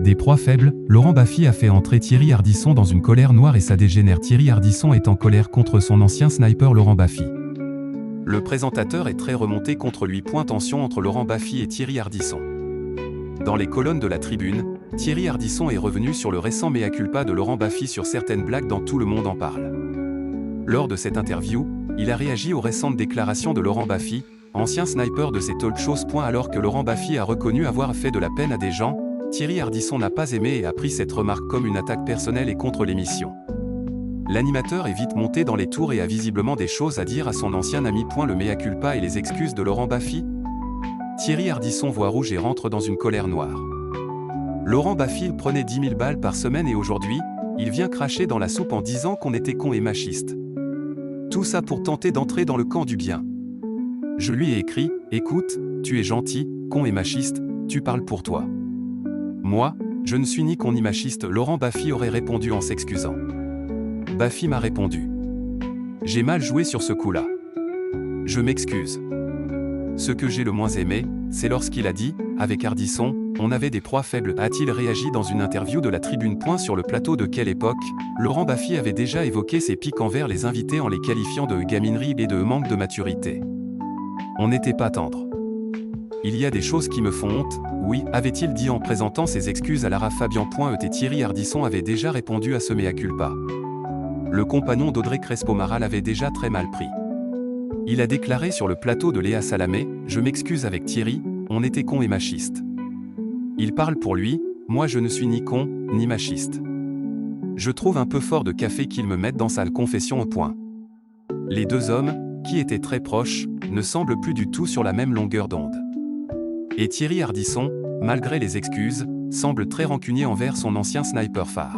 Des proies faibles, Laurent Baffy a fait entrer Thierry Ardisson dans une colère noire et ça dégénère. Thierry Ardisson est en colère contre son ancien sniper Laurent Baffy. Le présentateur est très remonté contre lui. Tension entre Laurent Baffy et Thierry Ardisson. Dans les colonnes de la Tribune, Thierry Ardisson est revenu sur le récent mea culpa de Laurent Baffy sur certaines blagues dans Tout le monde en parle. Lors de cette interview, il a réagi aux récentes déclarations de Laurent Baffy, ancien sniper de ses talk shows. Alors que Laurent Baffy a reconnu avoir fait de la peine à des gens, Thierry Ardisson n'a pas aimé et a pris cette remarque comme une attaque personnelle et contre l'émission. L'animateur est vite monté dans les tours et a visiblement des choses à dire à son ancien ami. Le mea culpa et les excuses de Laurent Baffy. Thierry Ardisson voit rouge et rentre dans une colère noire. Laurent Baffy prenait 10 000 balles par semaine et aujourd'hui, il vient cracher dans la soupe en disant qu'on était con et machiste. Tout ça pour tenter d'entrer dans le camp du bien. Je lui ai écrit, écoute, tu es gentil, con et machiste, tu parles pour toi. Moi, je ne suis ni con ni machiste, Laurent Baffy aurait répondu en s'excusant. Baffy m'a répondu. J'ai mal joué sur ce coup-là. Je m'excuse. Ce que j'ai le moins aimé, c'est lorsqu'il a dit, avec Ardisson, on avait des proies faibles, a-t-il réagi dans une interview de la Tribune. Sur le plateau de quelle époque, Laurent Baffy avait déjà évoqué ses piques envers les invités en les qualifiant de gaminerie et de manque de maturité. On n'était pas tendre. Il y a des choses qui me font honte, oui, avait-il dit en présentant ses excuses à Lara Fabian. Thierry Ardisson avait déjà répondu à ce mea culpa. Le compagnon d'Audrey Crespo-Mara l'avait déjà très mal pris. Il a déclaré sur le plateau de Léa Salamé, je m'excuse avec Thierry, on était con et machiste. Il parle pour lui, moi je ne suis ni con, ni machiste. Je trouve un peu fort de café qu'il me mette dans sa confession au point. Les deux hommes, qui étaient très proches, ne semblent plus du tout sur la même longueur d'onde. Et Thierry Ardisson, malgré les excuses, semble très rancunier envers son ancien sniper phare.